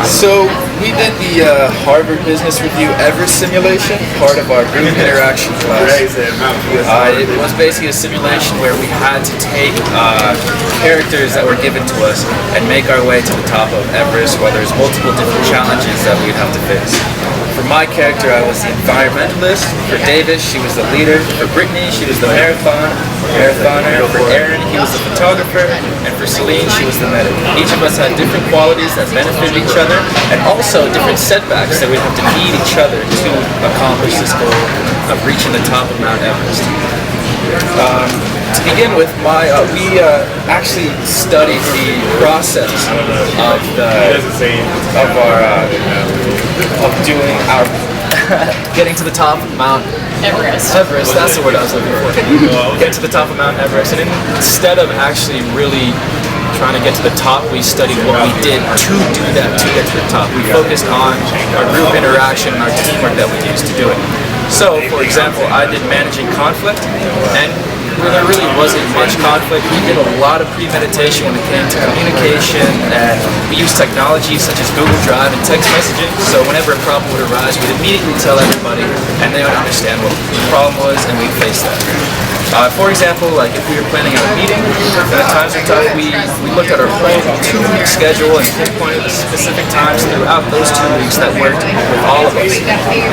So we did the Harvard Business Review Everest simulation, part of our group interaction class. It was basically a simulation where we had to take characters that were given to us and make our way to the top of Everest, where there's multiple different challenges that we'd have to face. For my character, I was the environmentalist. For Davis, she was the leader. For Brittney, she was the marathoner. For Aaron, he was the photographer. And for Seline, she was the medic. Each of us had different qualities that benefited each other, and also different setbacks that we'd have to meet each other to accomplish this goal of reaching the top of Mount Everest. To begin with, we actually studied the process of doing our getting to the top of Mount Everest. That's the word I was looking for. Getting to the top of Mount Everest, and instead of actually really trying to get to the top, we studied what we did to do that, to get to the top. We focused on our group interaction and our teamwork that we used to do it. So, for example, I did managing conflict, and there really wasn't much conflict. We did a lot of premeditation when it came to communication, and we used technology such as Google Drive and text messaging, so whenever a problem would arise, we'd immediately tell everybody, and they would understand what the problem was, and we'd face that. For example, like if we were planning out a meeting, and at times we looked at our whole 2-week schedule and pinpointed the specific times throughout those 2 weeks that worked with all of us.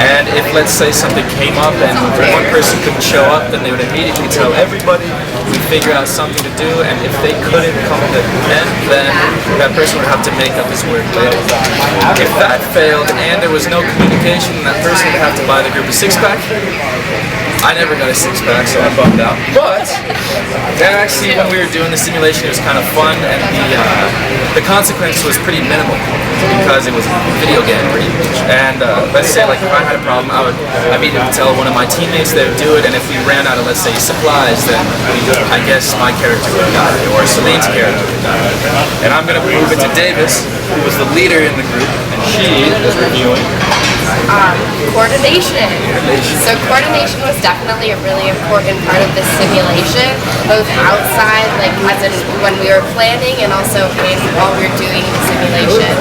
And if, let's say, something came up and one person couldn't show up, then they would immediately tell everybody. We'd figure out something to do, and if they couldn't come to the end, then that person would have to make up his word later. If that failed and there was no communication, that person would have to buy the group a 6-pack. I never got a 6-pack, so I bummed out. But actually, when we were doing the simulation, it was kind of fun, and the consequence was pretty minimal because it was a video game, pretty much. And let's say, like, if I had a problem, I immediately tell one of my teammates they would do it, and if we ran out of, let's say, supplies, then I guess my character would die, or Celine's character would die. And I'm going to move it to Davis, who was the leader in the group, and she is reviewing. Coordination. So coordination was definitely a really important part of this simulation, both outside, like as in when we were planning, and also while we were doing the simulation.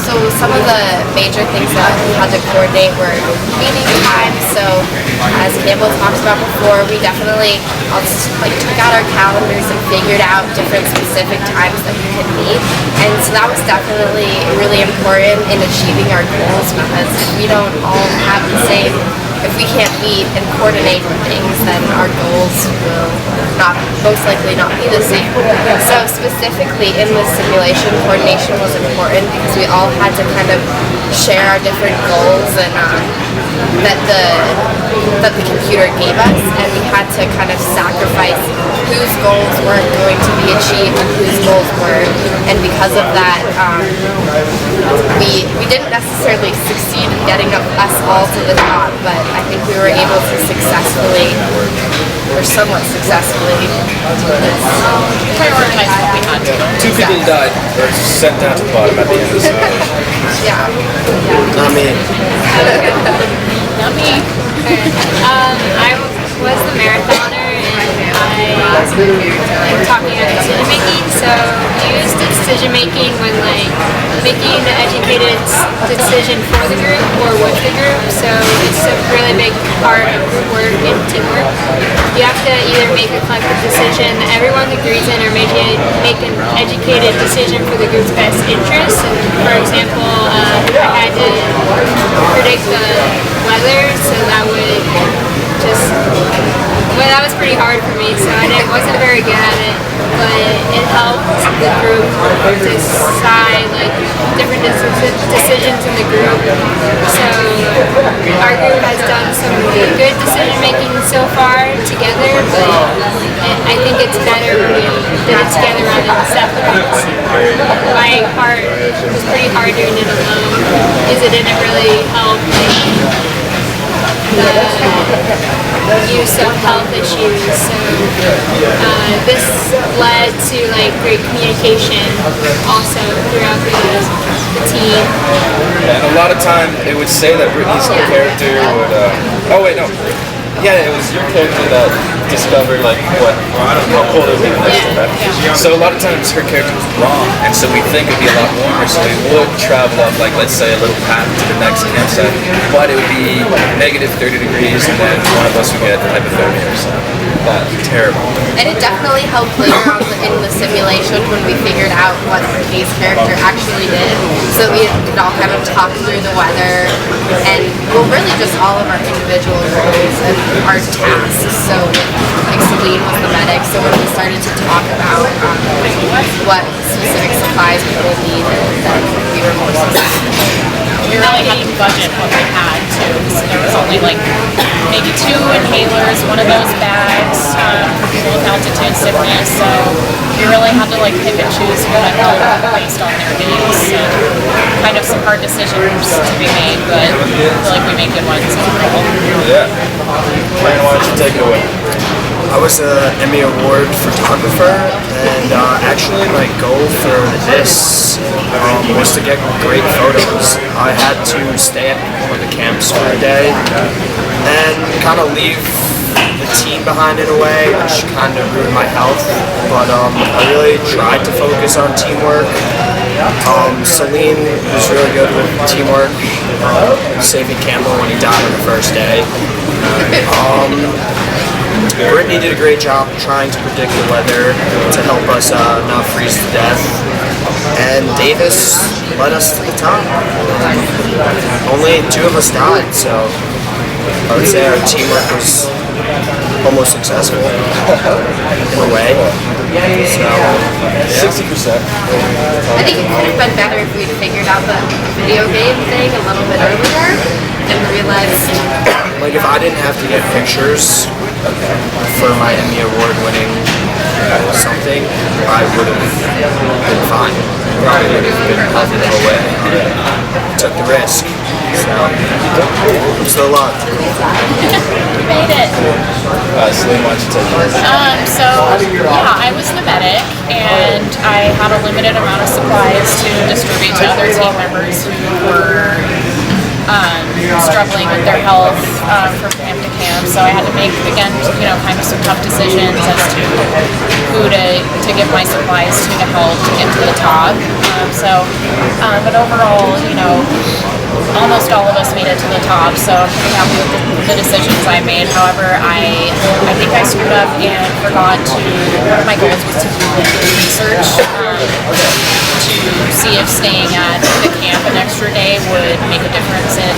So some of the major things that we had to coordinate were meeting times. So as Cambell talked about before, we definitely took out our calendars and figured out different specific times that we could meet. And so that was definitely really important in achieving our goals, because if we don't all have the same, if we can't meet and coordinate things, then our goals will most likely not be the same. So specifically in this simulation, coordination was important because we all had to kind of share our different goals and that the computer gave us, and we had to kind of sacrifice whose goals weren't going to be achieved and whose goals were. And because of that, we didn't necessarily succeed in getting us all to the top, but I think we were able to successfully, or somewhat successfully, prioritize what we had to. 2 people died, or sent down to the bottom at the end of the simulation. Yeah. Not me. Not me. I was the marathoner, and I like talking about decision making. So we used decision making when making an educated decision for the group or with the group. So it's a really big part of group work and teamwork. You have to either make a collective decision that everyone agrees in, or make an educated decision for the group's best interest. And for example, I had to predict the weather, so that would that was pretty hard for me, so I wasn't very good at it, but it helped the group decide different decisions in the group. So our group has done some really good decision making so far together, but I think it's better when we did it together rather than separate. My part was pretty hard doing it alone because it didn't really help the use of health issues. So this led to great communication also throughout the team. And a lot of time it would say that Brittney's character would Yeah, it was your character that discovered like how cold it would be the next day. So a lot of times her character was wrong, and so we think it'd be a lot warmer. So we would travel up like let's say a little path to the next campsite, but it would be negative 30 degrees, and then one of us would get hypothermia or something. That's terrible. And it definitely helped later on in the simulation when we figured out what Kay's character actually did. So we could all kind of talk through the weather and, well, really just all of our individual roles and our tasks. So like Seline was the medic, so when we started to talk about what specific supplies people needed, then we were more successful. We really had to budget what we had too. So there was only like maybe 2 inhalers, one of those bags for people with altitude sickness. So we really had to like pick and choose who to help based on their needs. So kind of some hard decisions to be made, but I feel like we made good ones overall. Yeah. Ryan, why don't you take it away? I was an Emmy Award photographer, and actually my goal for this was to get great photos. I had to stay at one of the camps for a day and kind of leave the team behind in a way, which kind of ruined my health, but I really tried to focus on teamwork. Seline was really good with teamwork, saving Cambell when he died on the first day. Brittney did a great job trying to predict the weather to help us not freeze to death. And Davis led us to the top. Only 2 of us died, so I would say our teamwork was almost successful in a way. So, 60%. I think it could have been better if we'd figured out the video game thing a little bit earlier and realized. like if I didn't have to get pictures for my Emmy Award winning something, I would have been fine. Probably would have been positive away. Took the risk. So, I'm still alive. We made it. Seline, why don't you take it? I was the medic, and I had a limited amount of supplies to distribute to other team members who were struggling with their health from camp to camp. So I had to make, again, kind of some tough decisions as to who to give my supplies to help to get to the top. But overall, almost all of us made it to the top, so I'm pretty happy with the decisions I made. However, I think I screwed up and forgot to, one of my goals was to do research to see if staying at the camp an extra day would make a difference in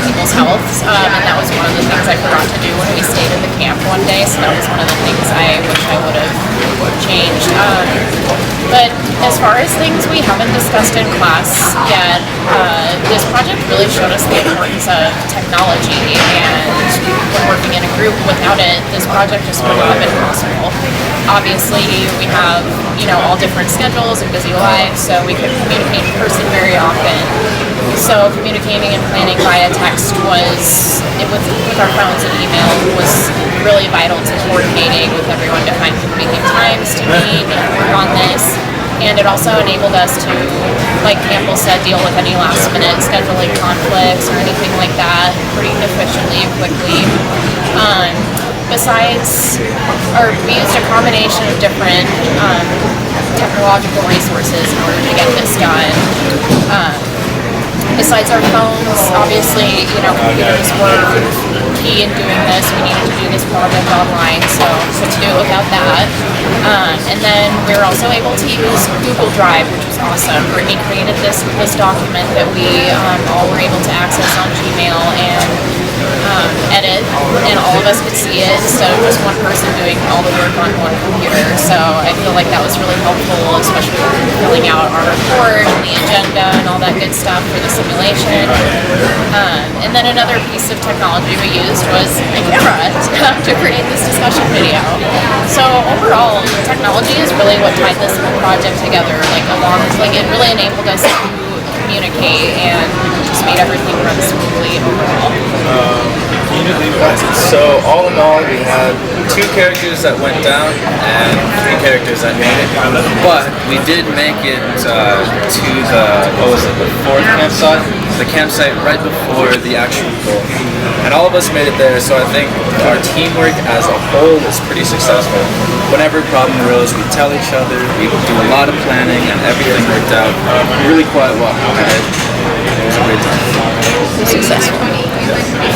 people's health, and that was one of the things I forgot to do when we stayed at the camp one day, so that was one of the things I wish I would have changed. But as far as things we haven't discussed in class yet, this project really showed us the importance of technology, and when working in a group, without it, this project just wouldn't have been possible. Obviously, we have, all different schedules and busy lives, so we couldn't communicate in person very often. So communicating and planning via text with our phones and email was really vital to coordinating with everyone to find convenient times to meet and work on this. And it also enabled us to, like Cambell said, deal with any last minute scheduling conflicts or anything like that pretty efficiently and quickly. We used a combination of different technological resources in order to get this done. Besides our phones, obviously, computers were key in doing this. We needed to do this project online, so to do it without that. And then we were also able to use Google Drive, which was awesome. Brittney created this document that we all were able to access on Gmail and edit, and all of us could see it instead of just one person doing all the work on one computer. So I feel like that was really helpful, especially when filling out our report and the agenda and all that good stuff for the simulation. And then another piece of technology we used was a camera to create this discussion video. So overall, technology is really what tied this whole project together. It really enabled us to communicate and just made everything run smoothly overall. So all in all, we had 2 characters that went down and 3 characters that made it. But we did make it to the 4th campsite. the campsite right before the actual goal. And all of us made it there, so I think our teamwork as a whole was pretty successful. Whenever a problem arose, we'd tell each other, we'd do a lot of planning, and everything worked out really quite well. It was a great time. Successful.